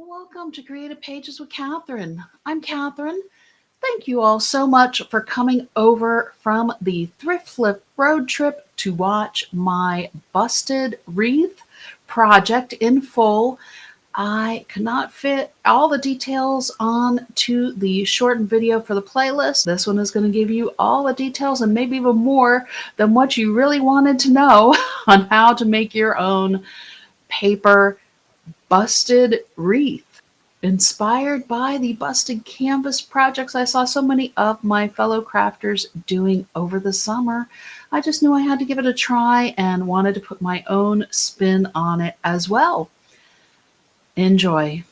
Welcome to Creative Pages with Catherine. I'm Catherine. Thank you all so much for coming over from the Thrift Flip road trip to watch my busted wreath project in full. I could not fit all the details onto the shortened video for the playlist. This one is going to give you all the details and maybe even more than what you really wanted to know on how to make your own paper busted wreath. Inspired by the busted canvas projects I saw so many of my fellow crafters doing over the summer, I just knew I had to give it a try and wanted to put my own spin on it as well. Enjoy.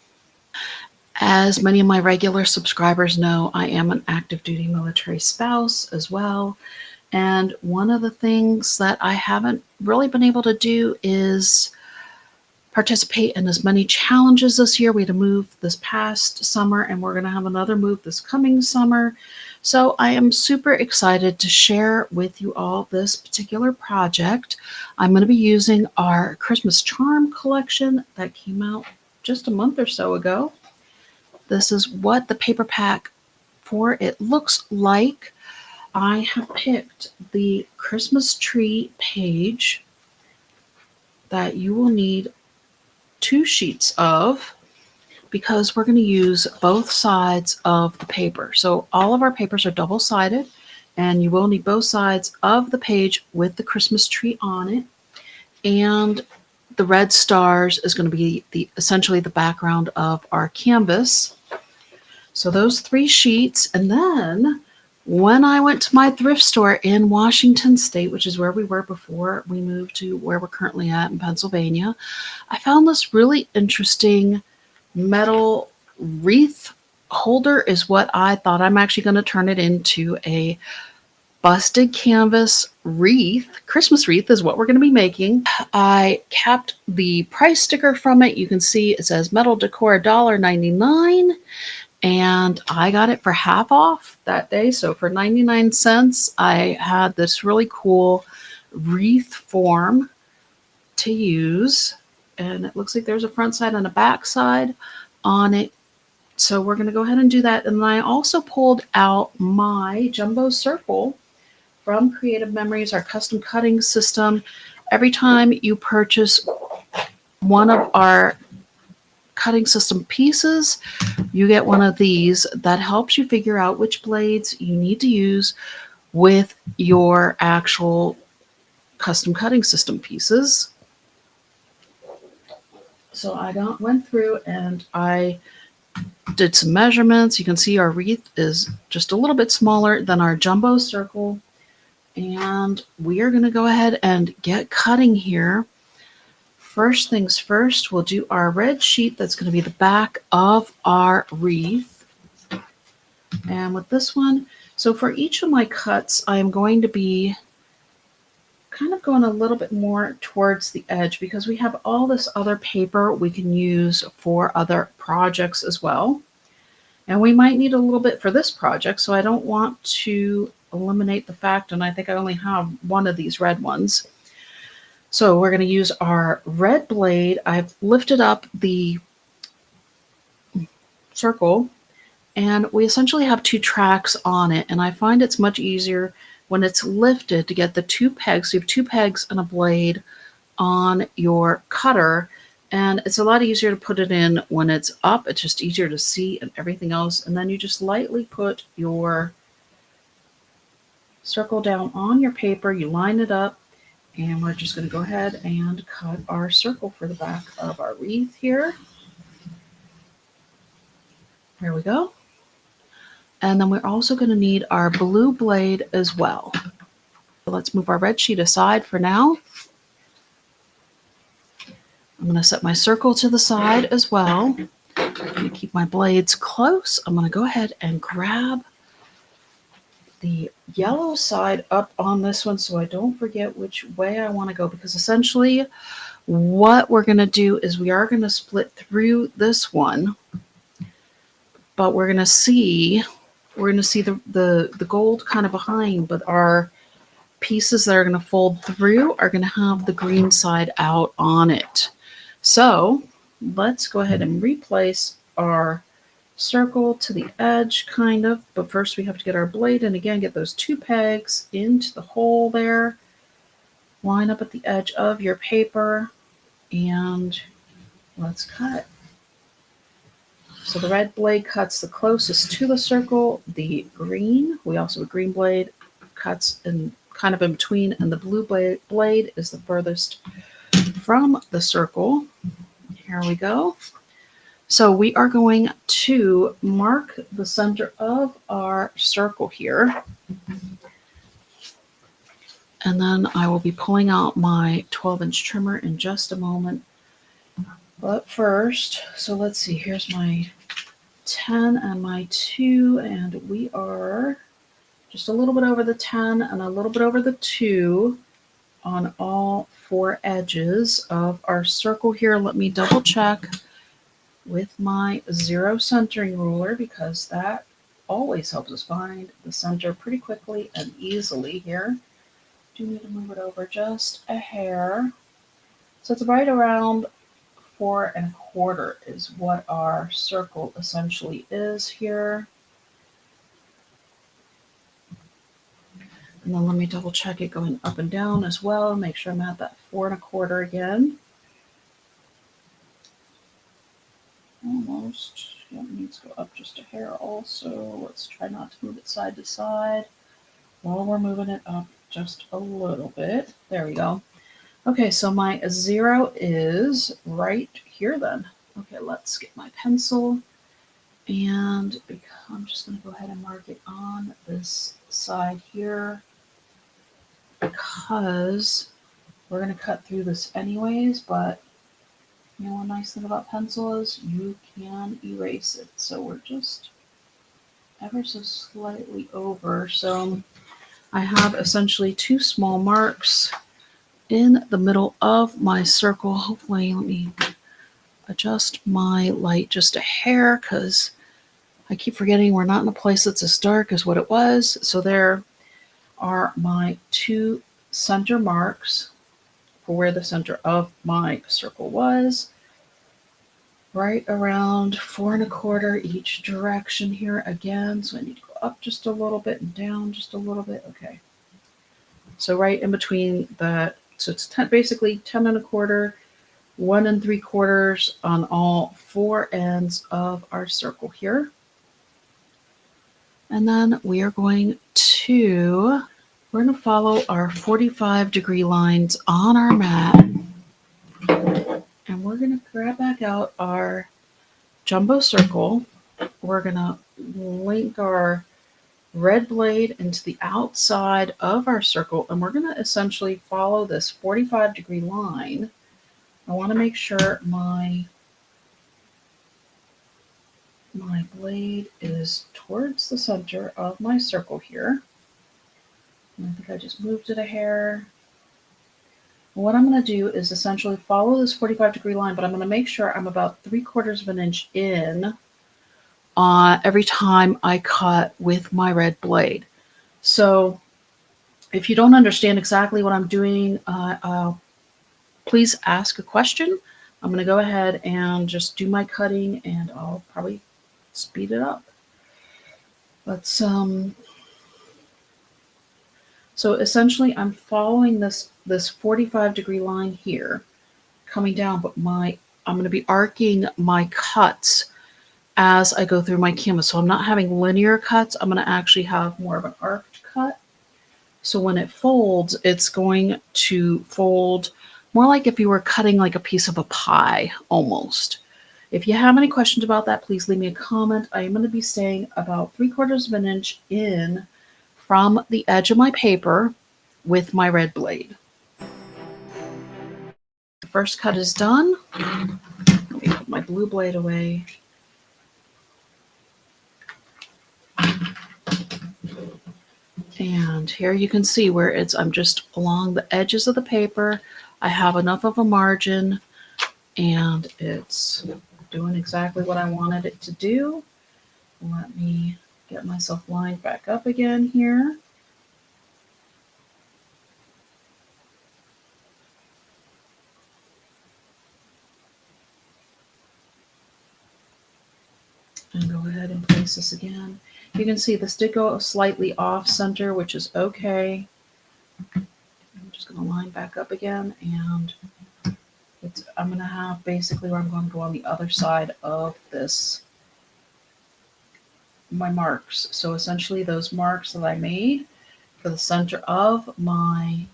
As many of my regular subscribers know, I am an active duty military spouse as well. And one of the things that I haven't really been able to do is participate in as many challenges this year. We had a move this past summer, and we're going to have another move this coming summer. So I am super excited to share with you all this particular project. I'm going to be using our Christmas charm collection that came out just a month or so ago. This is what the paper pack for it looks like. I have picked the Christmas tree page that you will need 2 sheets of, because we're going to use both sides of the paper. So all of our papers are double-sided, and you will need both sides of the page with the Christmas tree on it. And the red stars is going to be essentially the background of our canvas. So those 3 sheets. And then when I went to my thrift store in Washington State, which is where we were before we moved to where we're currently at in Pennsylvania, I found this really interesting metal wreath holder is what I thought. I'm actually going to turn it into a busted canvas wreath. Christmas wreath is what we're going to be making. I kept the price sticker from it. You can see it says metal decor $1.99. And I got it for half off that day. So for 99 cents, I had this really cool wreath form to use. And it looks like there's a front side and a back side on it. So we're going to go ahead and do that. And then I also pulled out my jumbo circle from Creative Memories, our custom cutting system. Every time you purchase one of our cutting system pieces, you get one of these that helps you figure out which blades you need to use with your actual custom cutting system pieces. So I went through and I did some measurements. You can see our wreath is just a little bit smaller than our jumbo circle. And we are going to go ahead and get cutting here. First things first, we'll do our red sheet. That's going to be the back of our wreath. And with this one, so for each of my cuts, I am going to be kind of going a little bit more towards the edge because we have all this other paper we can use for other projects as well. And we might need a little bit for this project, so I don't want to eliminate the fact, and I think I only have one of these red ones. So we're going to use our red blade. I've lifted up the circle, and we essentially have 2 tracks on it. And I find it's much easier when it's lifted to get the 2 pegs. So you have 2 pegs and a blade on your cutter. And it's a lot easier to put it in when it's up. It's just easier to see and everything else. And then you just lightly put your circle down on your paper. You line it up. And we're just going to go ahead and cut our circle for the back of our wreath here. There we go. And then we're also going to need our blue blade as well. So let's move our red sheet aside for now. I'm going to set my circle to the side as well. I'm going to keep my blades close. I'm going to go ahead and grab the yellow side up on this one so I don't forget which way I want to go, because essentially what we're going to do is we are going to split through this one, but we're going to see the gold kind of behind, but our pieces that are going to fold through are going to have the green side out on it. So let's go ahead and replace our circle to the edge, kind of. But first we have to get our blade and again, get those 2 pegs into the hole there. Line up at the edge of your paper and let's cut. So the red blade cuts the closest to the circle. The green, we also have a green blade, cuts in kind of in between, and the blue blade is the furthest from the circle. Here we go. So we are going to mark the center of our circle here. And then I will be pulling out my 12-inch trimmer in just a moment. But first, so let's see, here's my 10 and my 2, and we are just a little bit over the 10 and a little bit over the 2 on all 4 edges of our circle here. Let me double check with my 0 centering ruler because that always helps us find the center pretty quickly and easily here. Do need to move it over just a hair. So it's right around 4 1/4 is what our circle essentially is here. And then let me double check it going up and down as well. Make sure I'm at that 4 1/4 again. Almost. Yeah, it needs to go up just a hair also. Let's try not to move it side to side while we're moving it up just a little bit. There we go. Okay, so my 0 is right here then. Okay, let's get my pencil. And I'm just going to go ahead and mark it on this side here because we're going to cut through this anyways, but you know, one nice thing about pencil is you can erase it. So we're just ever so slightly over. So I have essentially 2 small marks in the middle of my circle. Hopefully, let me adjust my light just a hair because I keep forgetting we're not in a place that's as dark as what it was. So there are my 2 center marks for where the center of my circle was. Right around 4 1/4 each direction here again. So I need to go up just a little bit and down just a little bit. Okay. So right in between that, so it's basically 10 1/4, 1 3/4 on all 4 ends of our circle here. And then we're going to follow our 45-degree lines on our mat. And we're going to grab back out our jumbo circle. We're going to link our red blade into the outside of our circle, and we're going to essentially follow this 45-degree line. I want to make sure my blade is towards the center of my circle here. And I think I just moved it a hair. What I'm going to do is essentially follow this 45-degree line, but I'm going to make sure I'm about 3/4 of an inch in every time I cut with my red blade. So if you don't understand exactly what I'm doing, please ask a question. I'm going to go ahead and just do my cutting, and I'll probably speed it up. Let's so essentially I'm following this 45-degree line here coming down, but I'm going to be arcing my cuts as I go through my canvas. So I'm not having linear cuts. I'm going to actually have more of an arced cut. So when it folds, it's going to fold more like if you were cutting like a piece of a pie almost. If you have any questions about that, please leave me a comment. I am going to be staying about 3/4 of an inch in from the edge of my paper with my red blade. The first cut is done. Let me put my blue blade away. And here you can see where I'm just along the edges of the paper. I have enough of a margin and it's doing exactly what I wanted it to do. Let me get myself lined back up again here. And go ahead and place this again. You can see this did go slightly off center, which is okay. I'm just going to line back up again, and I'm going to have basically where I'm going to go on the other side of this, my marks. So essentially those marks that I made for the center of my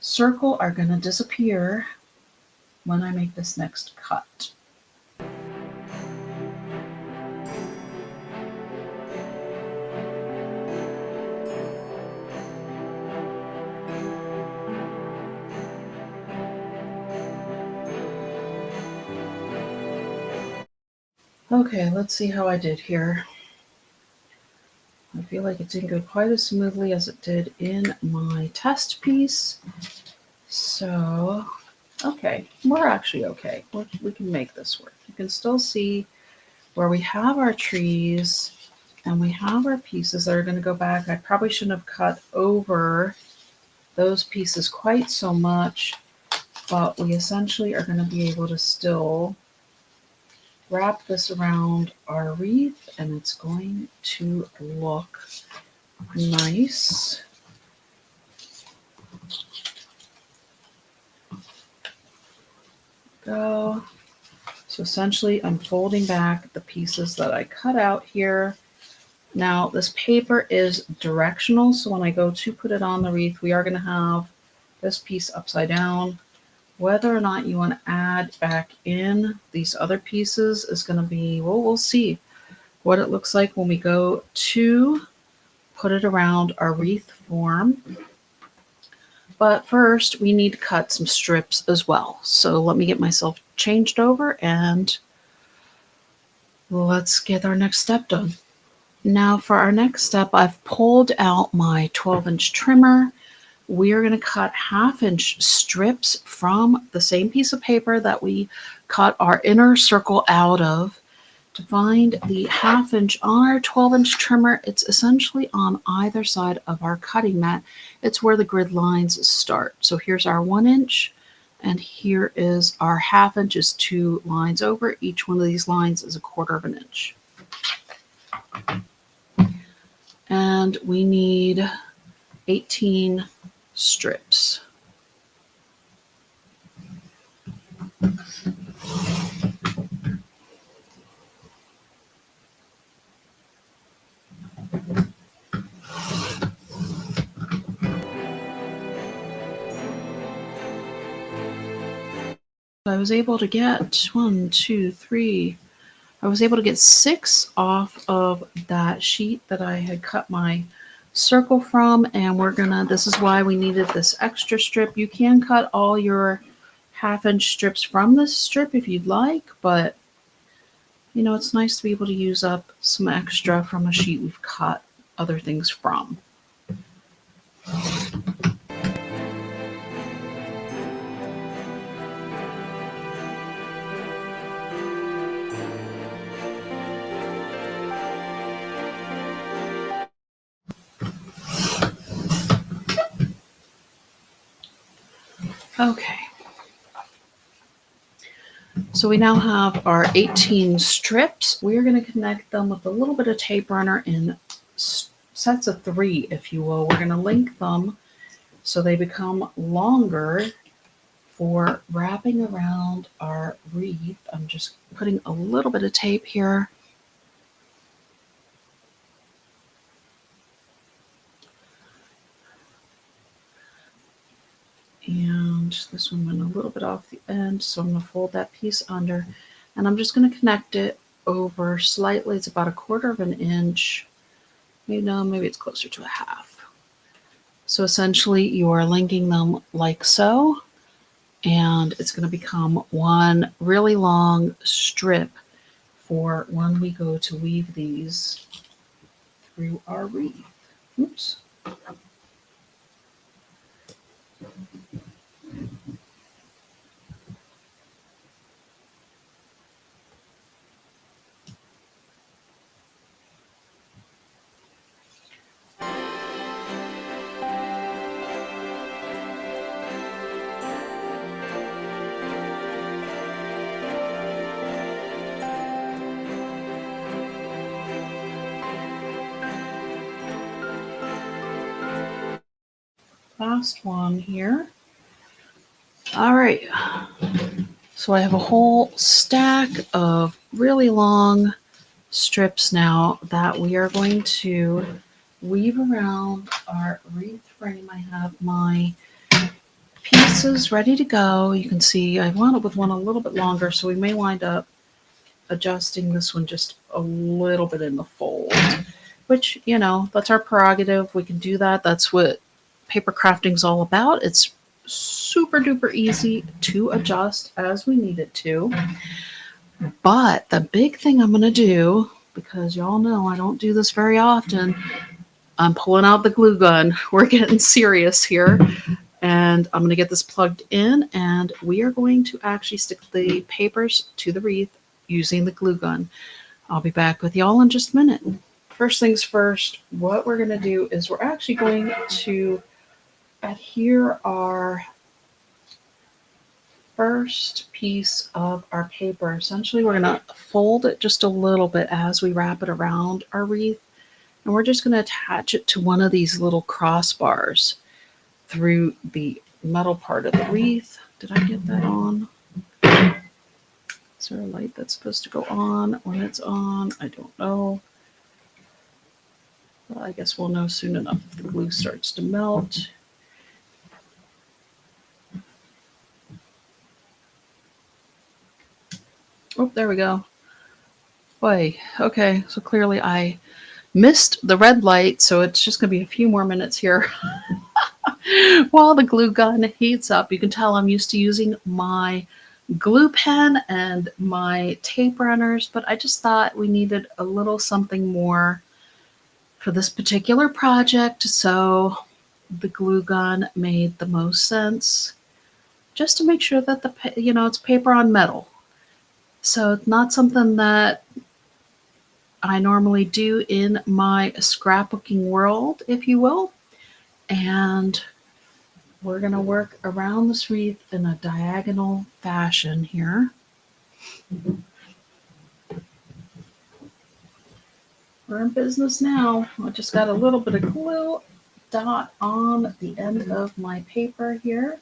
circle are going to disappear when I make this next cut. Okay, let's see how I did here. I feel like it didn't go quite as smoothly as it did in my test piece. So, okay, we're actually okay. We can make this work. You can still see where we have our trees and we have our pieces that are going to go back. I probably shouldn't have cut over those pieces quite so much, but we essentially are going to be able to still wrap this around our wreath, and it's going to look nice. Go. So essentially I'm folding back the pieces that I cut out here. Now this paper is directional, so when I go to put it on the wreath, we are going to have this piece upside down. Whether or not you want to add back in these other pieces is going to be, well, we'll see what it looks like when we go to put it around our wreath form. But first we need to cut some strips as well. So let me get myself changed over and let's get our next step done. Now for our next step, I've pulled out my 12-inch trimmer. We are going to cut 1/2-inch strips from the same piece of paper that we cut our inner circle out of. To find the 1/2-inch on our 12-inch trimmer, it's essentially on either side of our cutting mat. It's where the grid lines start. So here's our 1-inch, and here is our 1/2 inch is 2 lines over. Each one of these lines is 1/4 inch. And we need 18 strips. I was able to get 1, 2, 3. I was able to get 6 off of that sheet that I had cut my circle from, and this is why we needed this extra strip. You can cut all your 1/2-inch strips from this strip if you'd like, but you know, it's nice to be able to use up some extra from a sheet we've cut other things from. Okay. So we now have our 18 strips. We're going to connect them with a little bit of tape runner in sets of 3, if you will. We're going to link them so they become longer for wrapping around our wreath. I'm just putting a little bit of tape here. And this one went a little bit off the end, so I'm going to fold that piece under, and I'm just going to connect it over slightly. It's about 1/4 inch. Maybe it's closer to 1/2. So essentially you are linking them like so, and it's going to become one really long strip for when we go to weave these through our wreath. Oops. last one here. All right. So I have a whole stack of really long strips now that we are going to weave around our wreath frame. I have my pieces ready to go. You can see I wound up with one a little bit longer, so we may wind up adjusting this one just a little bit in the fold, which, you know, that's our prerogative. We can do that. That's what paper crafting is all about. It's super duper easy to adjust as we need it to. But the big thing I'm going to do, because y'all know I don't do this very often, I'm pulling out the glue gun. We're getting serious here. And I'm going to get this plugged in, and we are going to actually stick the papers to the wreath using the glue gun. I'll be back with y'all in just a minute. First things first, what we're going to do is we're actually going to adhere our first piece of our paper. Essentially, we're going to fold it just a little bit as we wrap it around our wreath, and we're just going to attach it to one of these little crossbars through the metal part of the wreath. Did I get that on? Is there a light that's supposed to go on when it's on? I don't know. Well, I guess we'll know soon enough if the glue starts to melt. Oh, there we go. Boy, okay, so clearly I missed the red light, so it's just going to be a few more minutes here. While the glue gun heats up, you can tell I'm used to using my glue pen and my tape runners, but I just thought we needed a little something more for this particular project, so the glue gun made the most sense, just to make sure that it's paper on metal. So it's not something that I normally do in my scrapbooking world, if you will. And we're going to work around this wreath in a diagonal fashion here. We're in business now. I just got a little bit of glue dot on the end of my paper here.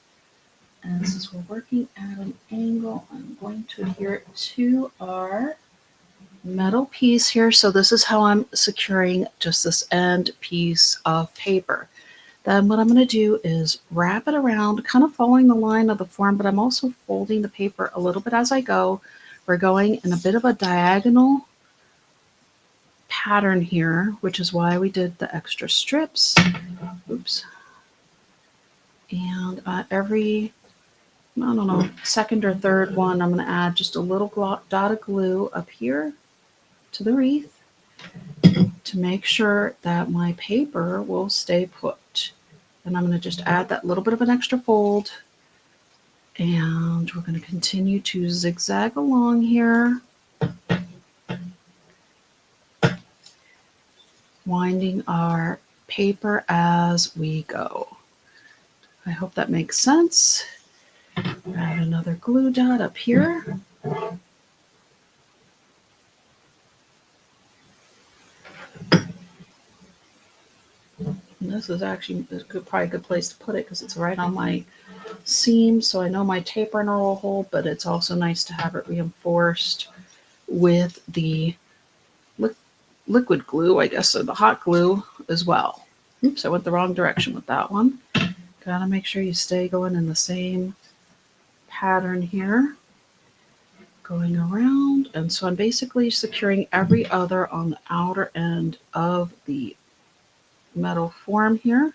And since we're working at an angle, I'm going to adhere it to our metal piece here. So this is how I'm securing just this end piece of paper. Then what I'm going to do is wrap it around, kind of following the line of the form, but I'm also folding the paper a little bit as I go. We're going in a bit of a diagonal pattern here, which is why we did the extra strips. Oops. And every, I don't know, second or third one, I'm going to add just a little dot of glue up here to the wreath to make sure that my paper will stay put. And I'm going to just add that little bit of an extra fold. And we're going to continue to zigzag along here, winding our paper as we go. I hope that makes sense. Add another glue dot up here. And this is actually probably a good place to put it because it's right on my seam, so I know my tape runner will hold, but it's also nice to have it reinforced with the liquid glue, I guess, or the hot glue as well. Oops, I went the wrong direction with that one. Gotta make sure you stay going in the same pattern here, going around. And so I'm basically securing every other on the outer end of the metal form here.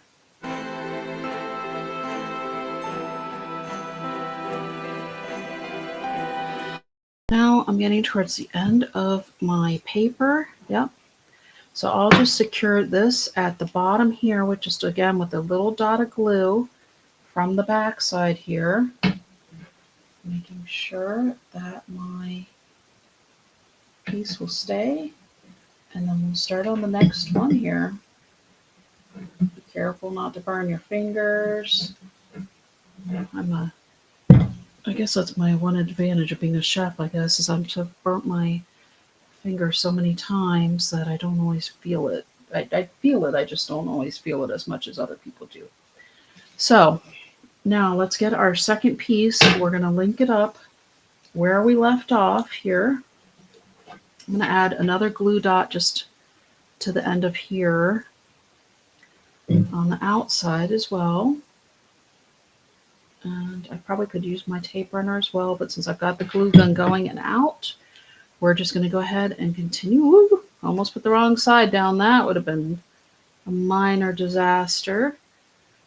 Now I'm getting towards the end of my paper. Yep. So I'll just secure this at the bottom here, with just again with a little dot of glue from the back side here, making sure that my piece will stay. And then we'll start on the next one here. Be careful not to burn your fingers. I guess that's my one advantage of being a chef, I guess, is I've burnt my finger so many times that I don't always feel it. I feel it, I just don't always feel it as much as other people do. So now let's get our second piece. We're going to link it up where we left off here. I'm going to add another glue dot just to the end of here on the outside as well. And I probably could use my tape runner as well, but since I've got the glue gun going and out, we're just going to go ahead and continue. Woo, almost put the wrong side down. That would have been a minor disaster.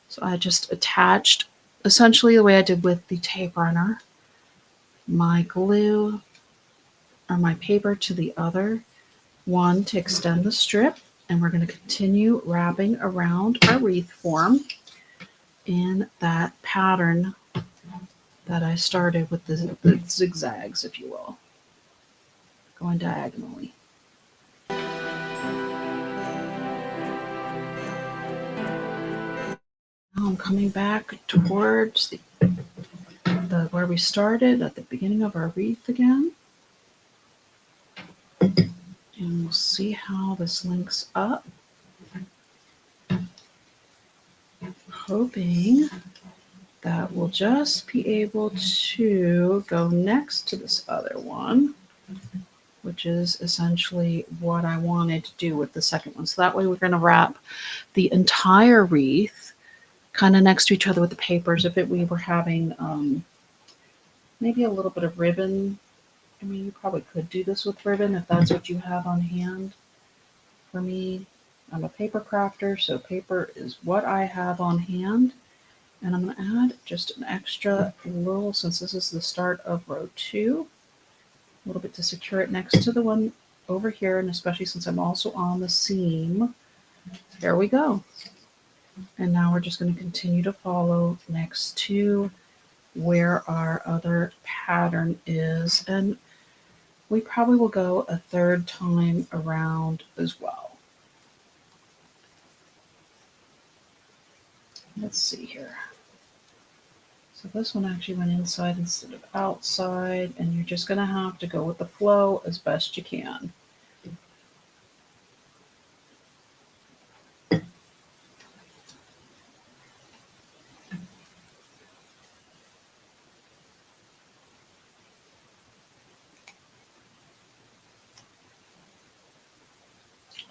So I just attached, essentially the way I did with the tape runner, my glue or my paper to the other one to extend the strip. And we're going to continue wrapping around our wreath form in that pattern that I started with the zigzags, if you will, going diagonally. Now I'm coming back towards the where we started at the beginning of our wreath again. And we'll see how this links up. Hoping that we'll just be able to go next to this other one, which is essentially what I wanted to do with the second one. So that way we're going to wrap the entire wreath kind of next to each other with the papers. If we were having maybe a little bit of ribbon, I mean, you probably could do this with ribbon if that's what you have on hand. For me, I'm a paper crafter, so paper is what I have on hand. And I'm going to add just an extra little, since this is the start of row 2, a little bit to secure it next to the one over here, and especially since I'm also on the seam. There we go. And now we're just going to continue to follow next to where our other pattern is. And we probably will go a third time around as well. Let's see here. So this one actually went inside instead of outside, and you're just going to have to go with the flow as best you can.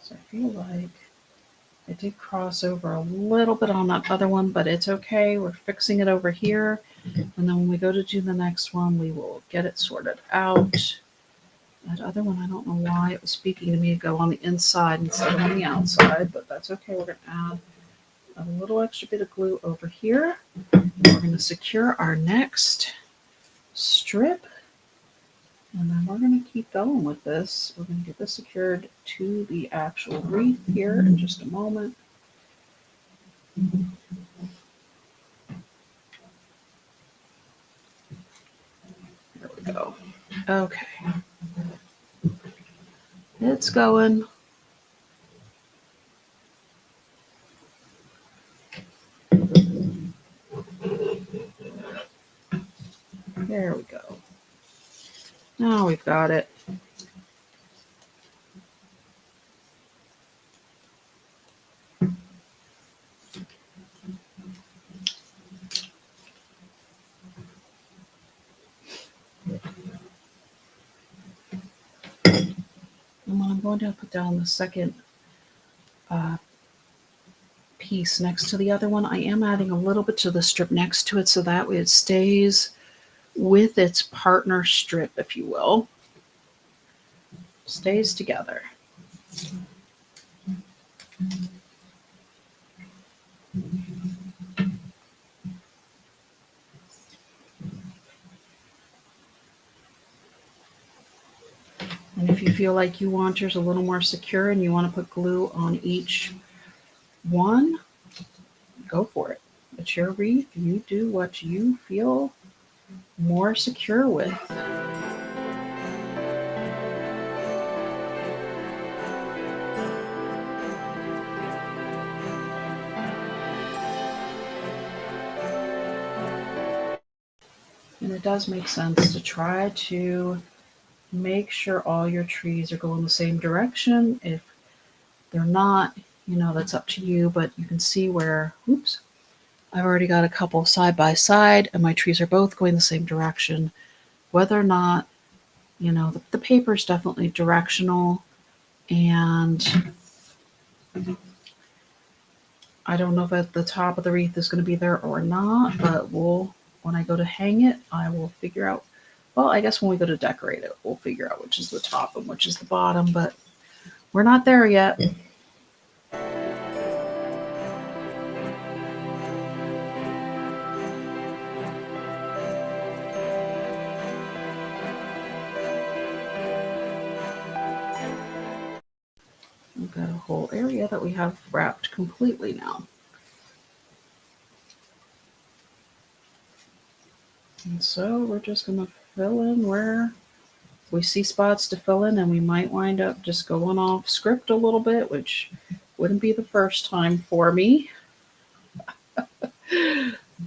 So I feel like I did cross over a little bit on that other one, but it's okay. We're fixing it over here. And then when we go to do the next one, we will get it sorted out. That other one, I don't know why it was speaking to me to go on the inside instead of on the outside, but that's okay. We're going to add a little extra bit of glue over here. We're going to secure our next strip. And then we're going to keep going with this. We're going to get this secured to the actual wreath here in just a moment. There we go. Okay. It's going. There we go. Now we've got it. And when I'm going to put down the second piece next to the other one, I am adding a little bit to the strip next to it so that way it stays with its partner strip, if you will. Stays together. And if you feel like you want yours a little more secure and you want to put glue on each one, go for it. It's your wreath. You do what you feel more secure with. And it does make sense to try to make sure all your trees are going the same direction. If they're not, that's up to you, but you can see where, oops, I've already got a couple side by side, and my trees are both going the same direction. Whether or not, the paper is definitely directional, and I don't know if at the top of the wreath is going to be there or not, but when I go to hang it, I will figure out. Well, I guess when we go to decorate it, we'll figure out which is the top and which is the bottom, but we're not there yet. We've got a whole area that we have wrapped completely now. And so we're just going to fill in where we see spots to fill in, and we might wind up just going off script a little bit, which wouldn't be the first time for me.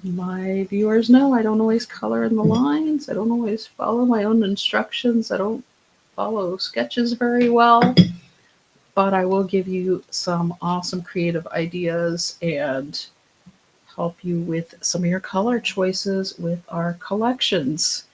My viewers know I don't always color in the lines. I don't always follow my own instructions. I don't follow sketches very well, but I will give you some awesome creative ideas and help you with some of your color choices with our collections.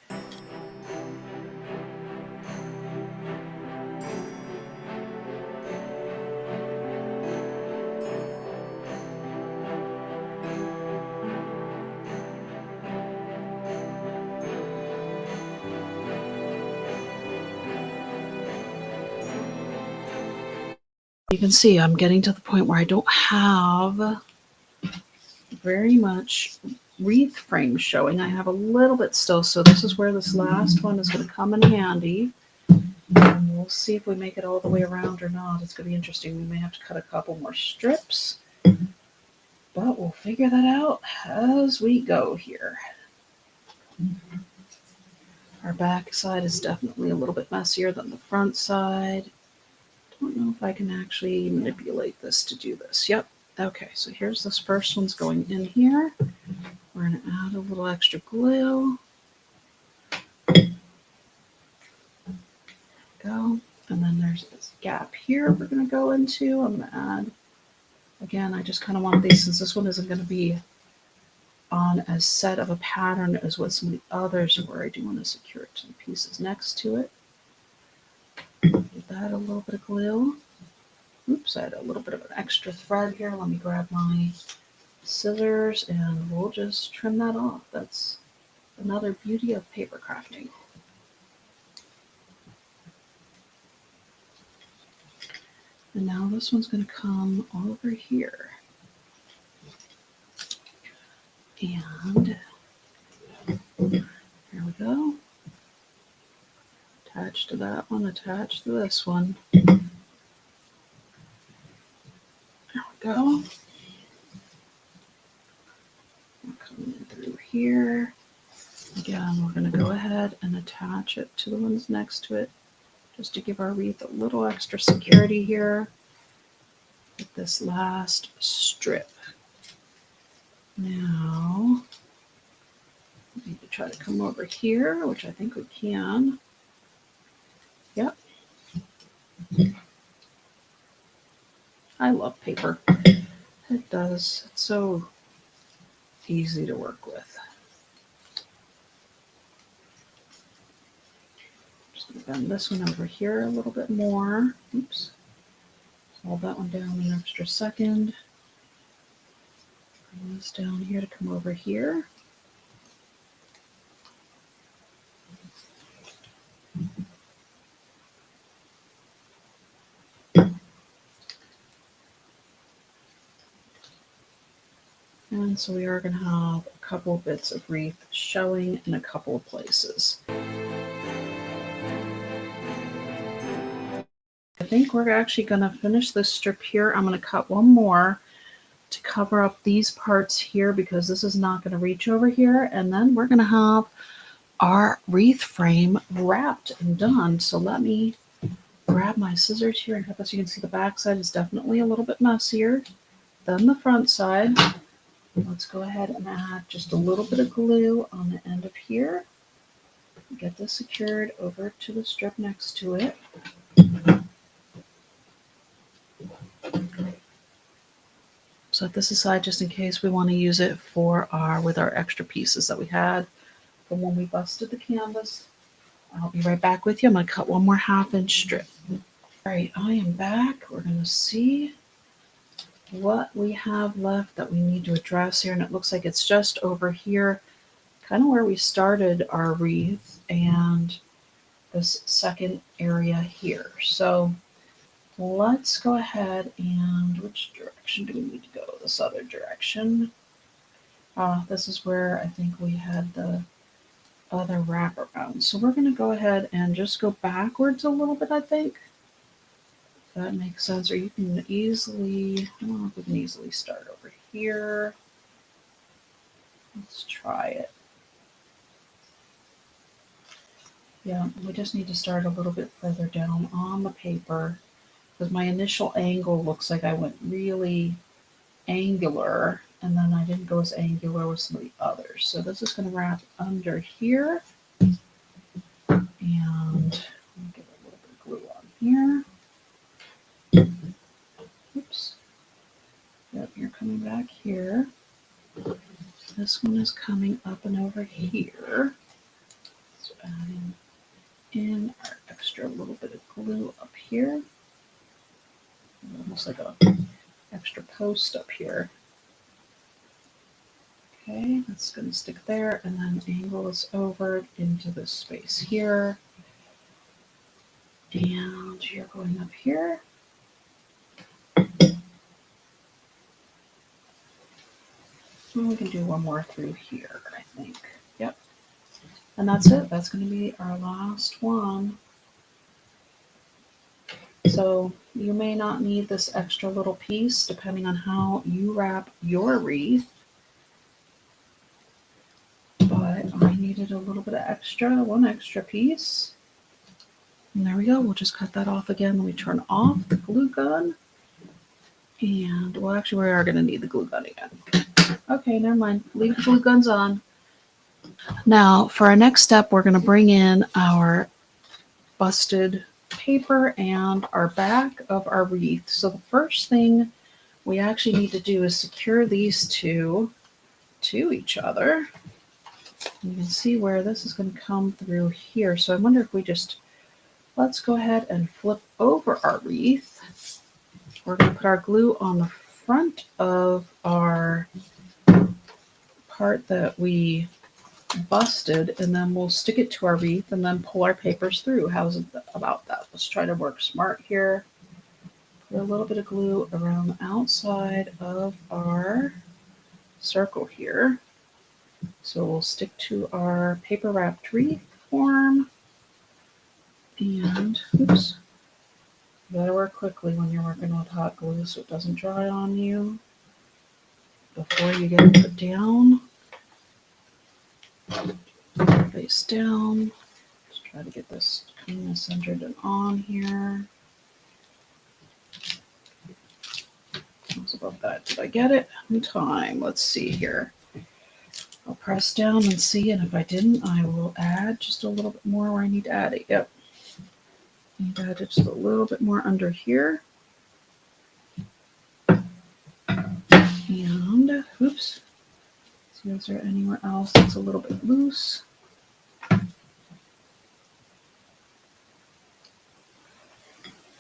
You can see I'm getting to the point where I don't have very much wreath frame showing. I have a little bit still, so this is where this last one is going to come in handy. And we'll see if we make it all the way around or not. It's going to be interesting. We may have to cut a couple more strips, but we'll figure that out as we go here. Our back side is definitely a little bit messier than the front side. Don't know if I can actually manipulate this to do this. Yep. Okay, so here's this first one's going in here. We're going to add a little extra glue. Go. And then there's this gap here we're going to go into. I'm going to add, again, I just kind of want these, since this one isn't going to be on as set of a pattern as what some of the others are, where I do want to secure it to the pieces next to it. Give that a little bit of glue. Oops, I had a little bit of an extra thread here. Let me grab my scissors and we'll just trim that off. That's another beauty of paper crafting. And now this one's going to come over here. And here we go. Attach to that one, attach to this one. There we go. We're coming in through here. Again, we're going to go ahead and attach it to the ones next to it, just to give our wreath a little extra security here with this last strip. Now, we need to try to come over here, which I think we can. Yep. I love paper. It does. It's so easy to work with. Just going to bend this one over here a little bit more. Oops. Hold that one down an extra second. Bring this down here to come over here. And so we are going to have a couple of bits of wreath showing in a couple of places. I think we're actually going to finish this strip here. I'm going to cut one more to cover up these parts here because this is not going to reach over here. And then we're going to have our wreath frame wrapped and done. So let me grab my scissors here and cut this. You can see the back side is definitely a little bit messier than the front side. Let's go ahead and add just a little bit of glue on the end of here. Get this secured over to the strip next to it. set this aside just in case we want to use it for with our extra pieces that we had from when we busted the canvas. I'll be right back with you. I'm going to cut one more 1/2 inch strip. All right, I am back. We're going to see what we have left that we need to address here. And it looks like it's just over here, kind of where we started our wreath and this second area here. So let's go ahead and which direction do we need to go? This other direction. This is where I think we had the other wraparound. So we're going to go ahead and just go backwards a little bit, I think. That makes sense. Or you can easily, I don't know if we can easily start over here. Let's try it. Yeah, we just need to start a little bit further down on the paper because my initial angle looks like I went really angular and then I didn't go as angular with some of the others. So this is going to wrap under here. And I'll give it a little bit of glue on here. Oops. Yep, you're coming back here. This one is coming up and over here. So adding in our extra little bit of glue up here. Almost like a extra post up here. Okay, that's going to stick there and then angle this over into this space here. And you're going up here. And we can do one more through here, I think. Yep. And that's it. That's going to be our last one. So you may not need this extra little piece depending on how you wrap your wreath. But I needed a little bit of extra, one extra piece. And there we go. We'll just cut that off again. Let me turn off the glue gun. And, well, actually, we are going to need the glue gun again. Okay, never mind. Leave the glue guns on. Now, for our next step, we're going to bring in our busted paper and our back of our wreath. So the first thing we actually need to do is secure these two to each other. You can see where this is going to come through here. So I wonder if we just, let's go ahead and flip over our wreath. We're going to put our glue on the front of our part that we busted, and then we'll stick it to our wreath and then pull our papers through. How's it about that? Let's try to work smart here. Put a little bit of glue around the outside of our circle here. So we'll stick to our paper wrapped wreath form. And, oops, you gotta work quickly when you're working with hot glue so it doesn't dry on you before you get it put down. Face down. Just try to get this kind of centered and on here. How's about that? Did I get it in time? Let's see here. I'll press down and see, and if I didn't, I will add just a little bit more where I need to add it. Yep. I need to add it just a little bit more under here. And, oops. See, is there anywhere else that's a little bit loose?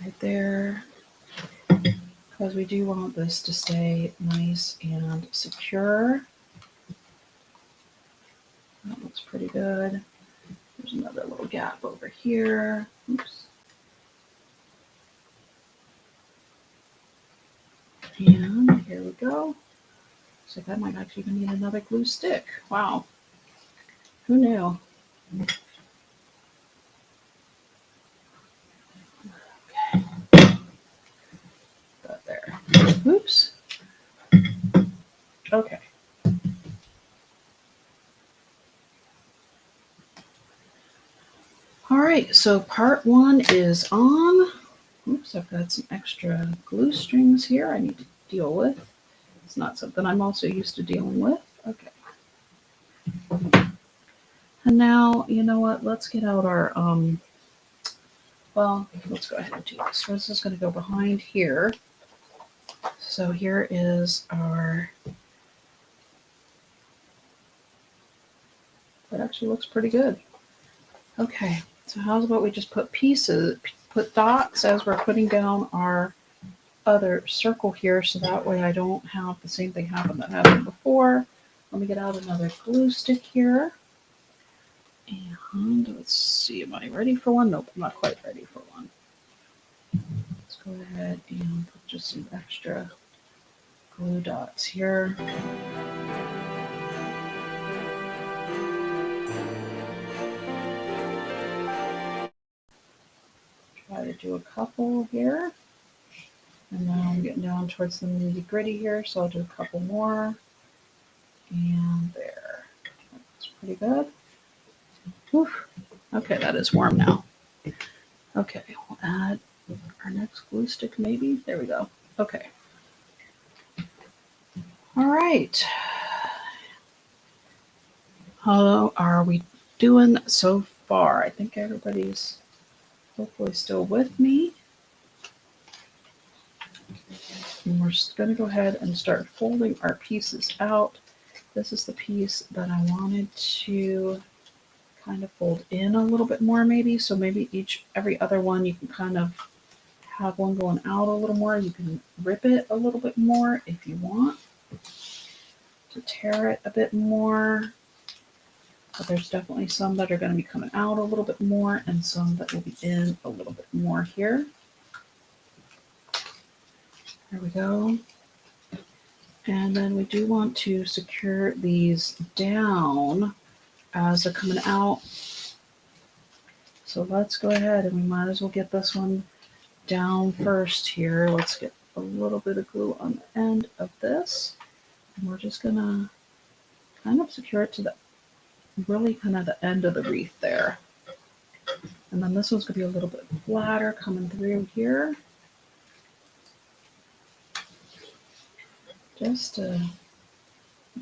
Right there. Because we do want this to stay nice and secure. That looks pretty good. There's another little gap over here. Oops. And here we go. So that might actually even need another glue stick. Wow. Who knew? Okay. Got there. Oops. Okay. All right, so part one is on. Oops, I've got some extra glue strings here I need to deal with. It's not something I'm also used to dealing with. Okay. And now, you know what? Let's get out our, well, let's go ahead and do this. So this is going to go behind here. So here is our, that actually looks pretty good. Okay, so how's about we just put put dots as we're putting down our other circle here, so that way I don't have the same thing happen that happened before. Let me get out another glue stick here. And let's see, am I ready for one? Nope, I'm not quite ready for one. Let's go ahead and put just some extra glue dots here. Try to do a couple here. And now I'm getting down towards the nitty gritty here, so I'll do a couple more. And there. That's pretty good. Whew. Okay, that is warm now. Okay, we'll add our next glue stick maybe. There we go. Okay. All right. How are we doing so far? I think everybody's hopefully still with me. And we're just going to go ahead and start folding our pieces out. This is the piece that I wanted to kind of fold in a little bit more maybe. So maybe every other one you can kind of have one going out a little more. You can rip it a little bit more if you want to tear it a bit more. But there's definitely some that are going to be coming out a little bit more and some that will be in a little bit more here. There we go. And then we do want to secure these down as they're coming out. So let's go ahead and we might as well get this one down first here. Let's get a little bit of glue on the end of this. And we're just going to kind of secure it to the really kind of the end of the wreath there. And then this one's going to be a little bit flatter coming through here. Just to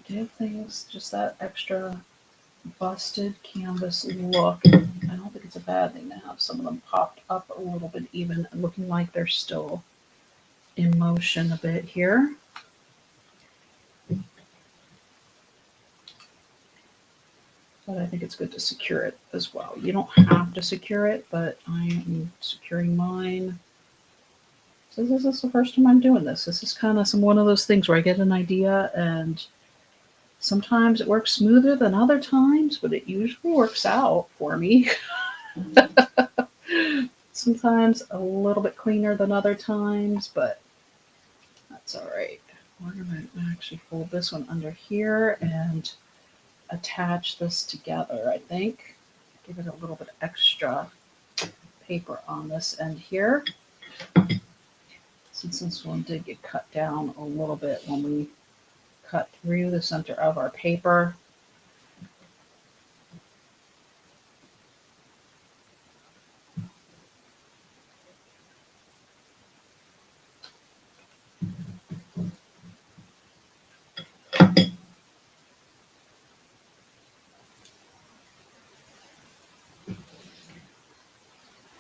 give things just that extra busted canvas look. I don't think it's a bad thing to have some of them popped up a little bit even, looking like they're still in motion a bit here. But I think it's good to secure it as well. You don't have to secure it, but I am securing mine. So this is the first time I'm doing this. This is kind of one of those things where I get an idea and sometimes it works smoother than other times, but it usually works out for me. Sometimes a little bit cleaner than other times, but that's all right. We're going to actually fold this one under here and attach this together, I think. Give it a little bit extra paper on this end here. Since this one did get cut down a little bit when we cut through the center of our paper.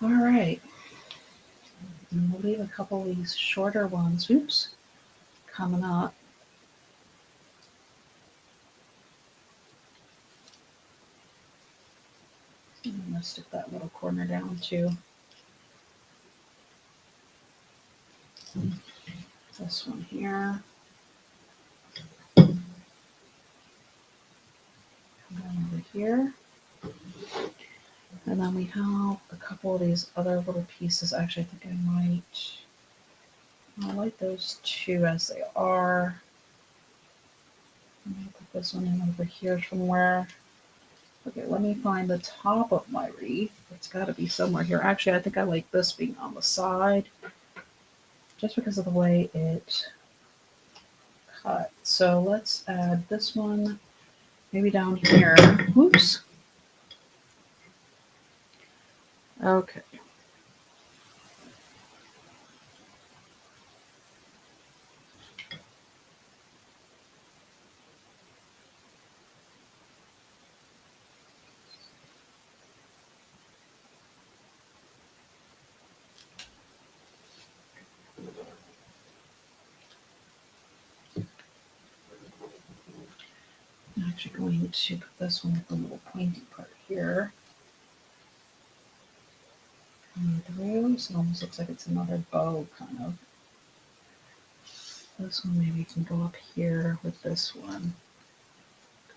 All right. And we'll leave a couple of these shorter ones, coming up. I'm going to stick that little corner down too. This one here. Come down over here. And then we have a couple of these other little pieces. Actually, I think I like those two as they are. I'm going to put this one in over here somewhere. Okay, let me find the top of my wreath. It's got to be somewhere here. Actually, I think I like this being on the side just because of the way it cut. So let's add this one maybe down here. Oops. Okay. actually going to put this one with the little pointy part here. Coming through, so it almost looks like it's another bow kind of. This one maybe can go up here with this one.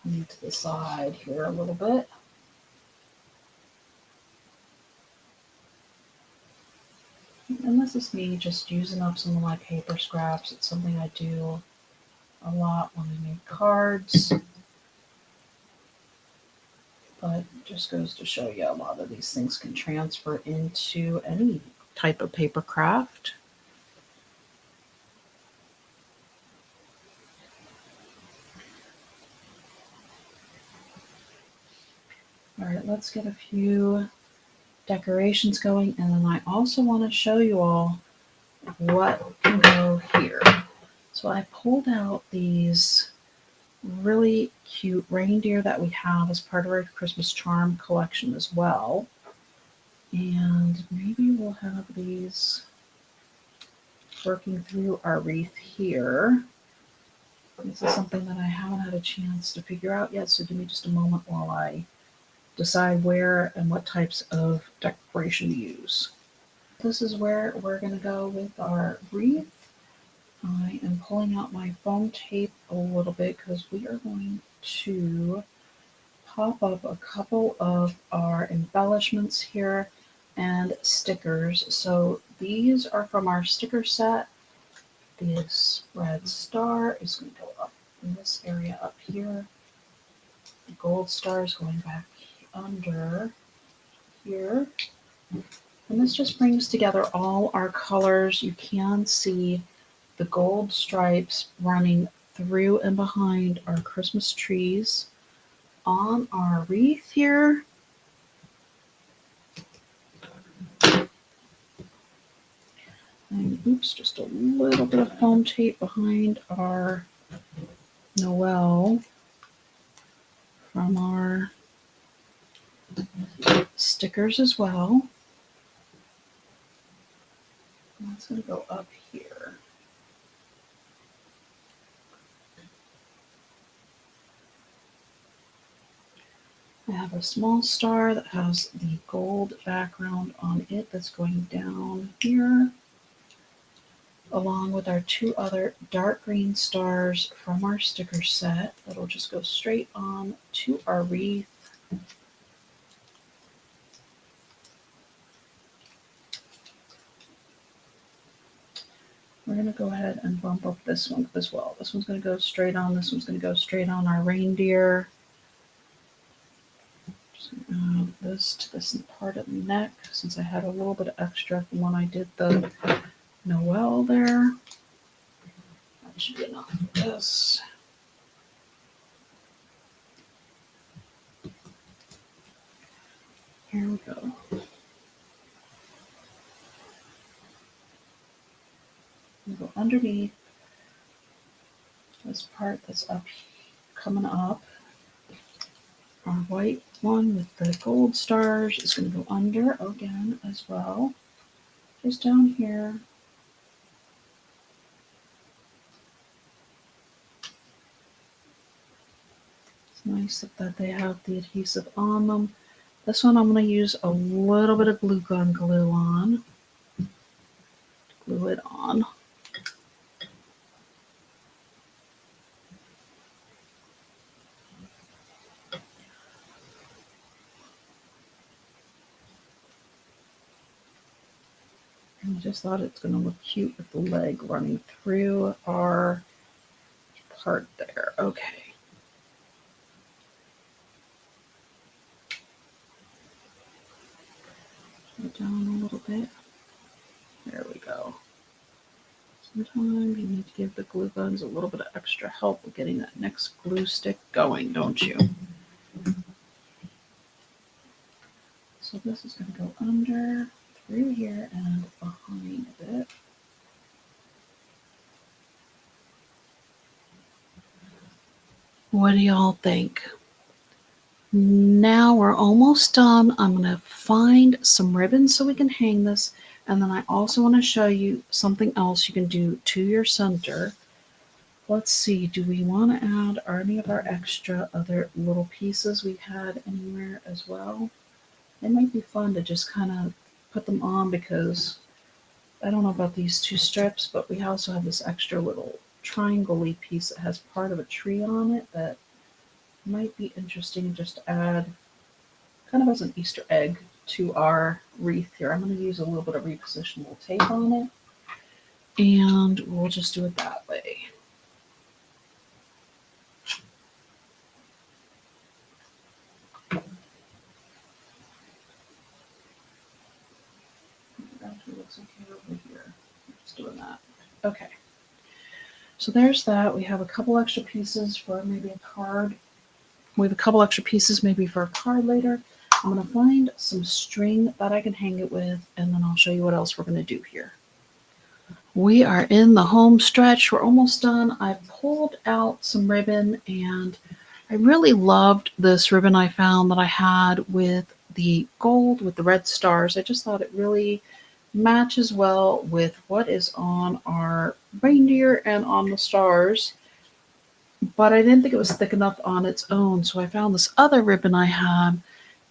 Coming to the side here a little bit. And this is me just using up some of my paper scraps. It's something I do a lot when I make cards. But it just goes to show you a lot of these things can transfer into any type of paper craft. All right, let's get a few decorations going, and then I also want to show you all what can go here. So I pulled out these really cute reindeer that we have as part of our Christmas charm collection as well. And maybe we'll have these working through our wreath here. This is something that I haven't had a chance to figure out yet, so give me just a moment while I decide where and what types of decoration to use. This is where we're going to go with our wreath. I am pulling out my foam tape a little bit because we are going to pop up a couple of our embellishments here and stickers. So these are from our sticker set. This red star is going to go up in this area up here. The gold star is going back under here. And this just brings together all our colors. You can see the gold stripes running through and behind our Christmas trees on our wreath here. And oops, just a little bit of foam tape behind our Noel from our stickers as well. And that's going to go up here. I have a small star that has the gold background on it that's going down here, along with our two other dark green stars from our sticker set that'll just go straight on to our wreath. We're going to go ahead and bump up this one as well. This one's going to go straight on. This one's going to go straight on our reindeer. Just going to add this to this part of the neck since I had a little bit of extra from when I did the Noel there. That should be enough of this. Here we go. We go underneath this part that's up, coming up. Our white one with the gold stars is going to go under again as well. Just down here. It's nice that they have the adhesive on them. This one I'm going to use a little bit of glue gun glue on. Glue it on. And I just thought it's going to look cute with the leg running through our part there. Okay. Go down a little bit. There we go. Sometimes you need to give the glue guns a little bit of extra help with getting that next glue stick going, don't you? So this is going to go under, through here, and behind it. What do y'all think? Now we're almost done. I'm going to find some ribbons so we can hang this. And then I also want to show you something else you can do to your center Let's see, do we want to add any of our extra other little pieces we had anywhere as well? It might be fun to just kind of put them on because I don't know about these two strips, but we also have this extra little triangle-y piece that has part of a tree on it that might be interesting just to add kind of as an Easter egg to our wreath here. I'm going to use a little bit of repositionable tape on it, and we'll just do it that way. Actually looks okay over here. Just doing that. Okay. So there's that. We have a couple extra pieces for maybe a card. We have a couple extra pieces maybe for a card later. I'm going to find some string that I can hang it with, and then I'll show you what else we're going to do here. We are in the home stretch. We're almost done. I pulled out some ribbon, and I really loved this ribbon I found that I had with the gold with the red stars. I just thought it really matches well with what is on our reindeer and on the stars. But I didn't think it was thick enough on its own, so I found this other ribbon I had,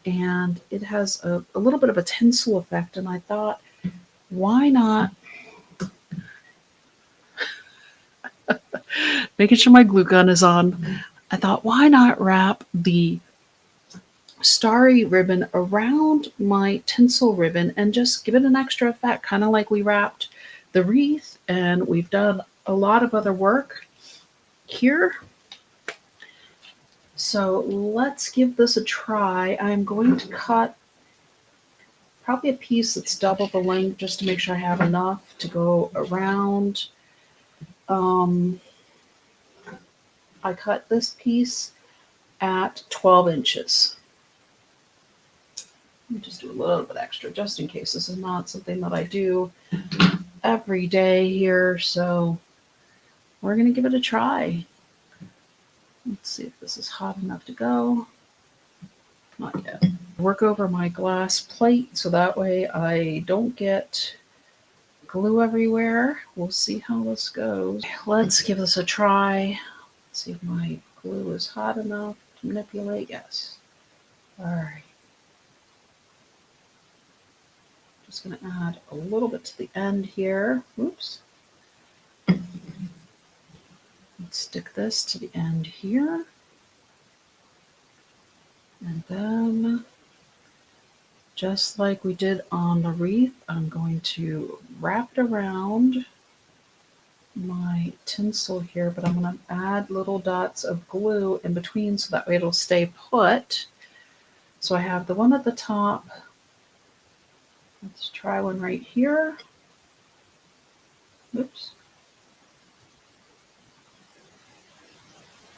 and it has a little bit of a tinsel effect, and I thought, why not, making sure my glue gun is on, I thought, why not wrap the starry ribbon around my tinsel ribbon and just give it an extra effect, kind of like we wrapped the wreath, and we've done a lot of other work here. So let's give this a try. I'm going to cut probably a piece that's double the length just to make sure I have enough to go around. I cut this piece at 12 inches. Let me just do a little bit extra just in case. This is not something that I do every day here, so we're going to give it a try. Let's see if this is hot enough to go. Not yet. Work over my glass plate so that way I don't get glue everywhere. We'll see how this goes. Let's give this a try. See if my glue is hot enough to manipulate. Yes. All right. Just going to add a little bit to the end here. Oops. Let's stick this to the end here. And then, just like we did on the wreath, I'm going to wrap it around my tinsel here, but I'm going to add little dots of glue in between so that way it'll stay put. So I have the one at the top. Let's try one right here. Oops.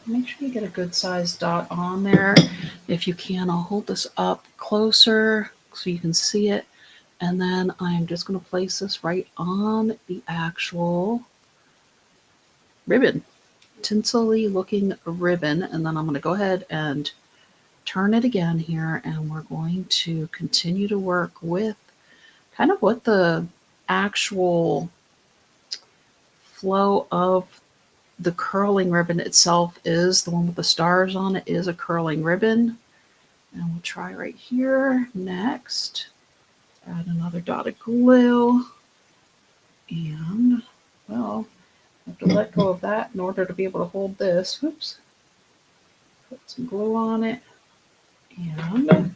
Make sure you get a good sized dot on there. If you can, I'll hold this up closer so you can see it. And then I'm just going to place this right on the actual ribbon, tinsel-y looking ribbon. And then I'm going to go ahead and turn it again here. And we're going to continue to work with kind of what the actual flow of the curling ribbon itself is. The one with the stars on it is a curling ribbon. And we'll try right here next. Add another dot of glue. And, well, I have to let go of that in order to be able to hold this. Whoops. Put some glue on it. And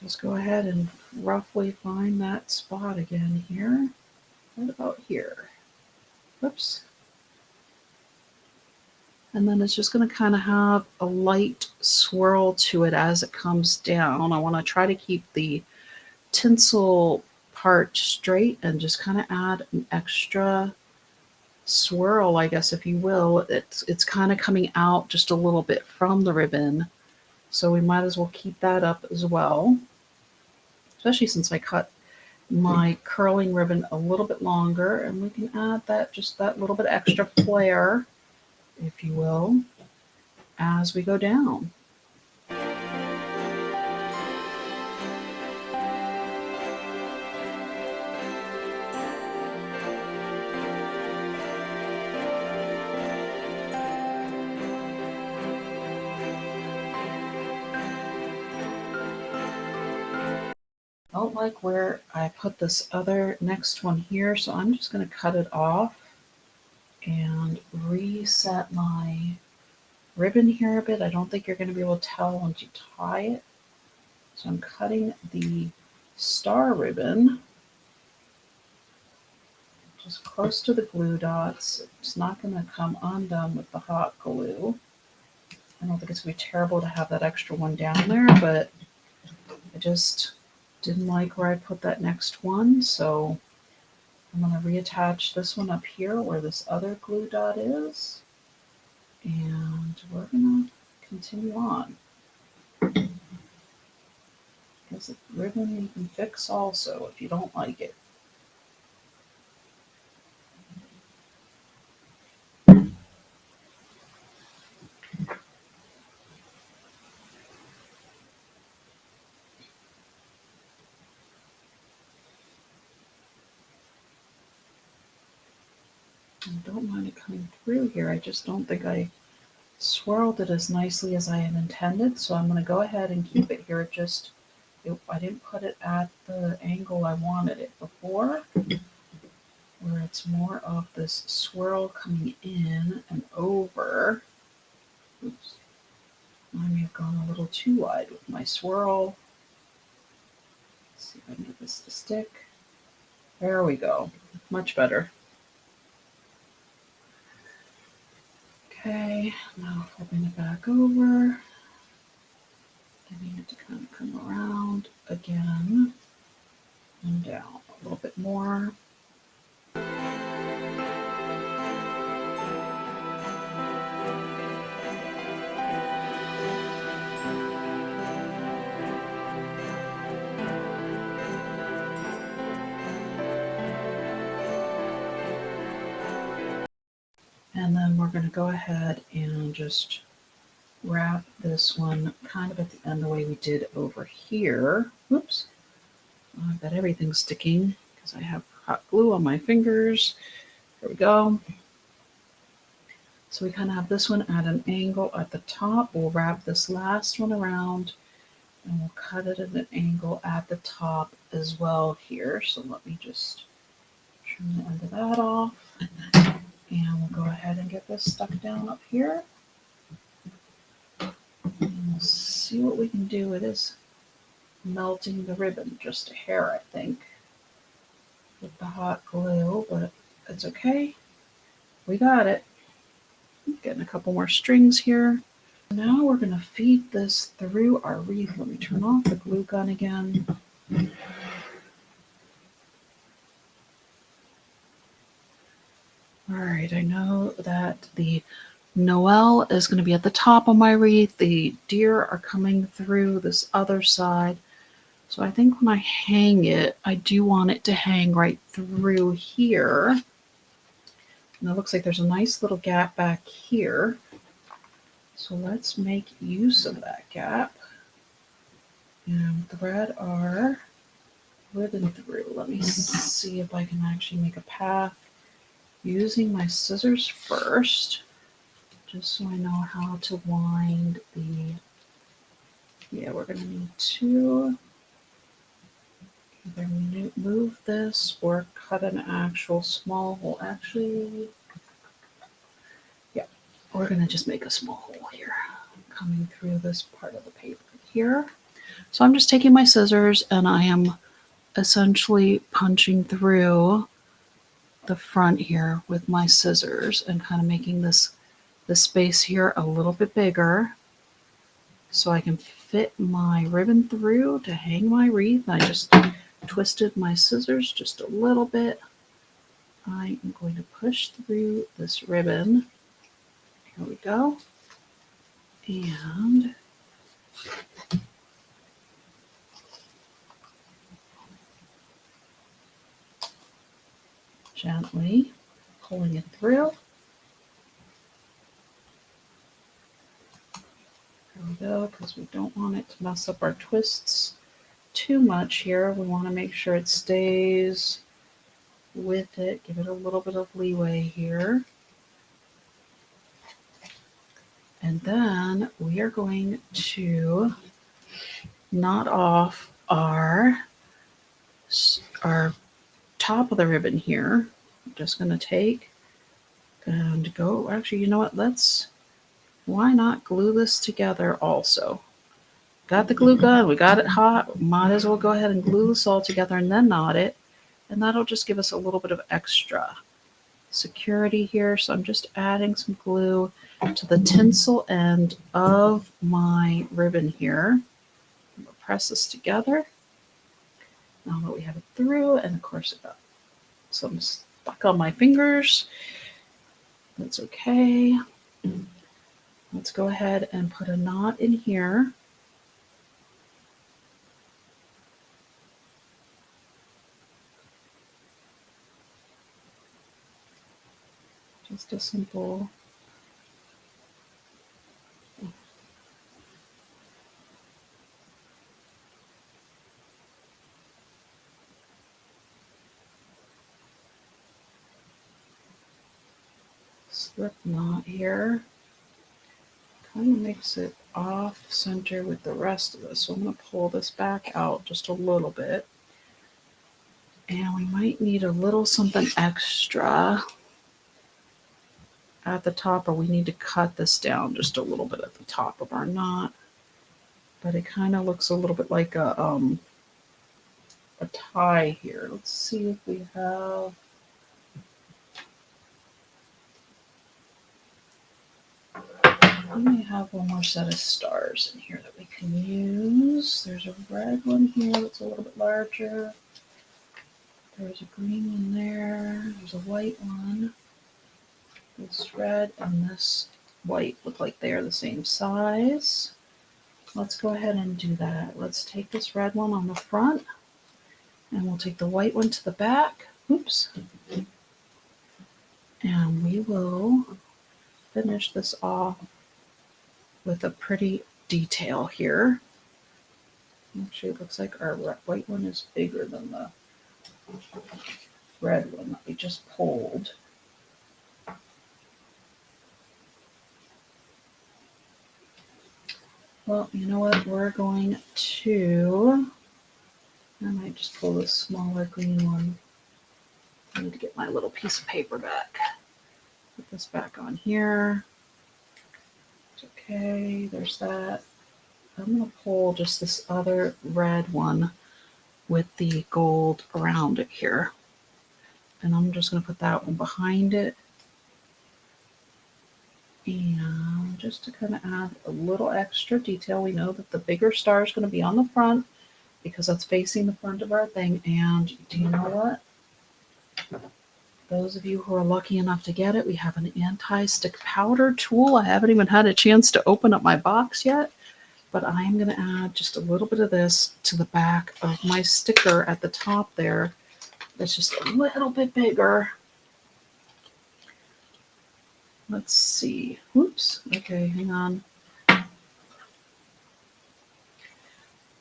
just go ahead and roughly find that spot again here. Right about here. Whoops. And then it's just going to kind of have a light swirl to it as it comes down. I want to try to keep the tinsel part straight and just kind of add an extra swirl, I guess, if you will. It's kind of coming out just a little bit from the ribbon. So we might as well keep that up as well, especially since I cut my curling ribbon a little bit longer, and we can add that, just that little bit extra flair, if you will, as we go down. don't like where I put this other next one here, so I'm just going to cut it off and reset my ribbon here a bit. I don't think you're going to be able to tell once you tie it. So I'm cutting the star ribbon just close to the glue dots. It's not going to come undone with the hot glue. I don't think it's going to be terrible to have that extra one down there, but I just didn't like where I put that next one, so I'm going to reattach this one up here where this other glue dot is, and we're going to continue on. Because the ribbon you can fix also if you don't like it. I don't mind it coming through here. I just don't think I swirled it as nicely as I had intended, so I'm going to go ahead and keep it here. I didn't put it at the angle I wanted it before, where it's more of this swirl coming in and over. Oops. I may have gone a little too wide with my swirl. Let's see if I can get this to stick. There we go. Much better. Okay, now flipping it back over, getting it to kind of come around again and down a little bit more. And then we're going to go ahead and just wrap this one kind of at the end the way we did over here. Whoops. I've got everything sticking because I have hot glue on my fingers. There we go. So we kind of have this one at an angle at the top. We'll wrap this last one around and we'll cut it at an angle at the top as well here. So let me just trim the end of that off. And we'll go ahead and get this stuck down up here. And we'll see what we can do. It is melting the ribbon just a hair, I think, with the hot glue, but it's okay. We got it. Getting a couple more strings here. Now we're going to feed this through our wreath. Let me turn off the glue gun again. All right, I know that the Noel is going to be at the top of my wreath. The deer are coming through this other side. So I think when I hang it, I do want it to hang right through here. And it looks like there's a nice little gap back here. So let's make use of that gap and thread our ribbon through. Let me see if I can actually make a path using my scissors first, just so I know how to wind the, yeah, we're going to need to either move this or cut an actual small hole. Actually, yeah, we're going to just make a small hole here coming through this part of the paper here. So I'm just taking my scissors and I am essentially punching through the front here with my scissors and kind of making this space here a little bit bigger so I can fit my ribbon through to hang my wreath. I just twisted my scissors just a little bit. I am going to push through this ribbon. Here we go. And gently pulling it through. There we go, because we don't want it to mess up our twists too much here. We want to make sure it stays with it. Give it a little bit of leeway here. And then we are going to knot off our our top of the ribbon here. I'm just going to take and go, actually, you know what? Why not glue this together also? Got the glue gun, we got it hot, might as well go ahead and glue this all together and then knot it. And that'll just give us a little bit of extra security here. So I'm just adding some glue to the tinsel end of my ribbon here. We'll press this together. Now that we have it through, and of course it got some stuck on my fingers. That's okay. Let's go ahead and put a knot in here. Just a simple slip knot here. Kind of makes it off center with the rest of this. So I'm going to pull this back out just a little bit. And we might need a little something extra at the top, or we need to cut this down just a little bit at the top of our knot. But it kind of looks a little bit like a tie here. Let's see if we have. We may have one more set of stars in here that we can use. There's a red one here that's a little bit larger. There's a green one there. There's a white one. This red and this white look like they are the same size. Let's go ahead and do that. Let's take this red one on the front, and we'll take the white one to the back. Oops. And we will finish this off with a pretty detail here. Actually, it looks like our white one is bigger than the red one that we just pulled. Well, you know what? We're going to, I might just pull this smaller green one. I need to get my little piece of paper back. Put this back on here. It's okay, there's that. I'm going to pull just this other red one with the gold around it here. And I'm just going to put that one behind it. And just to kind of add a little extra detail, we know that the bigger star is going to be on the front because that's facing the front of our thing. And do you know what? Those of you who are lucky enough to get it, we have an anti-stick powder tool. I haven't even had a chance to open up my box yet, but I'm going to add just a little bit of this to the back of my sticker at the top there. That's just a little bit bigger. Let's see. Oops. Okay, hang on.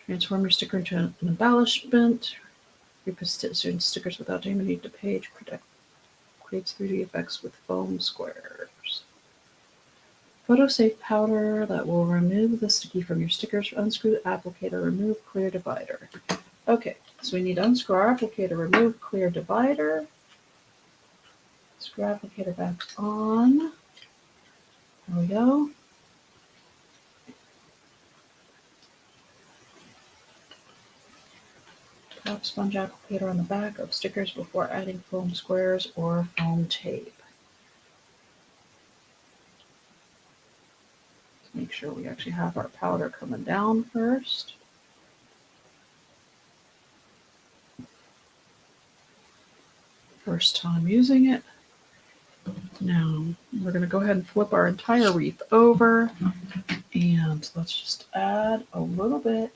Transform your sticker into an embellishment. Reposition stickers without damaging the page. Creates 3D effects with foam squares. Photo safe powder that will remove the sticky from your stickers. Unscrew the applicator. Remove clear divider. Okay, so we need to unscrew our applicator. Remove clear divider. Screw applicator back on. There we go. Top sponge applicator on the back of stickers before adding foam squares or foam tape. Let's make sure we actually have our powder coming down first. First time using it. Now we're going to go ahead and flip our entire wreath over, and let's just add a little bit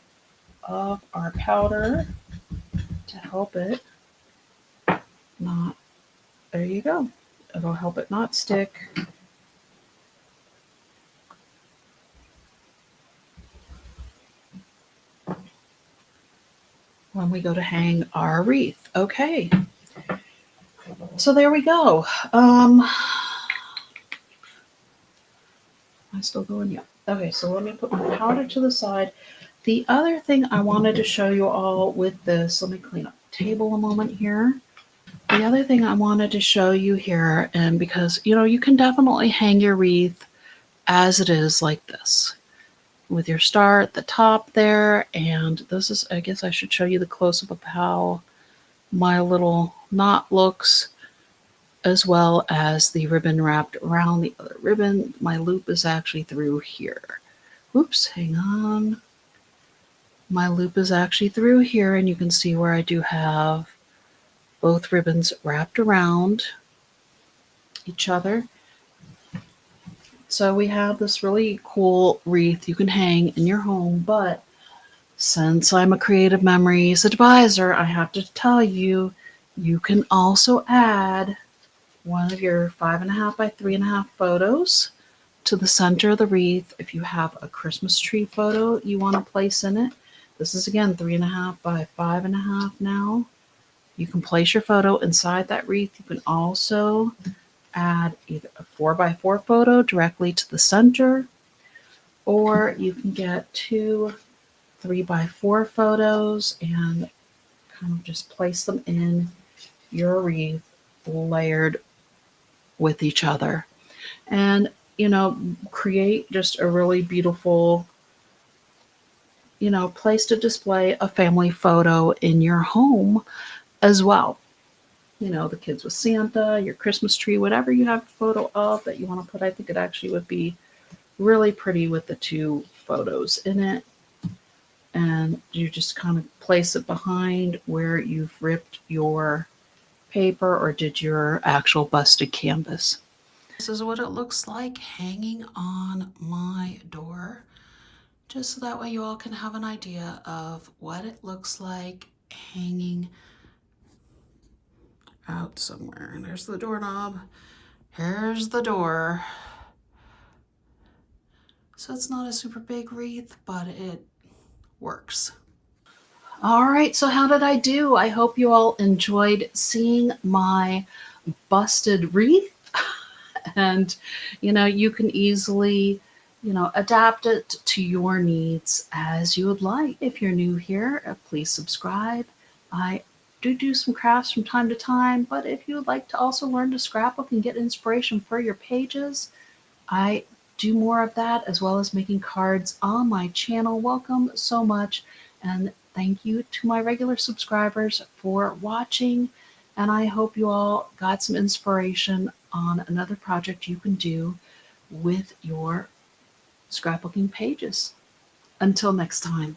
of our powder to help it not, there you go. It'll help it not stick. When we go to hang our wreath. Okay. So there we go. Am I still going? Yeah. Okay, so let me put my powder to the side. The other thing I wanted to show you all with this, let me clean up table a moment here. The other thing I wanted to show you here, and because, you can definitely hang your wreath as it is like this, with your star at the top there. And this is, I guess I should show you the close-up of how my little knot looks, as well as the ribbon wrapped around the other ribbon. My loop is actually through here. Oops, hang on. My loop is actually through here, and you can see where I do have both ribbons wrapped around each other. So we have this really cool wreath you can hang in your home, but since I'm a creative memories advisor, I have to tell you, you can also add one of your 5.5 by 3.5 photos to the center of the wreath. If you have a Christmas tree photo you want to place in it, this is again 3.5 by 5.5 now. You can place your photo inside that wreath. You can also add either a 4x4 photo directly to the center, or you can get 2 3x4 photos and kind of just place them in your wreath layered with each other. And, create just a really beautiful, place to display a family photo in your home as well. The kids with Santa, your Christmas tree, whatever you have a photo of that you want to put. I think it actually would be really pretty with the 2 photos in it. And you just kind of place it behind where you've ripped your paper or did your actual busted canvas. This is what it looks like hanging on my door, just so that way you all can have an idea of what it looks like hanging out somewhere. And there's the doorknob. Here's the door. So it's not a super big wreath, but it works. All right, so how did I do? I hope you all enjoyed seeing my busted wreath. And, you can easily, adapt it to your needs as you would like. If you're new here, please subscribe. I do some crafts from time to time, but if you would like to also learn to scrapbook and get inspiration for your pages, I do more of that, as well as making cards on my channel. Welcome so much, and thank you to my regular subscribers for watching. And I hope you all got some inspiration on another project you can do with your scrapbooking pages. Until next time.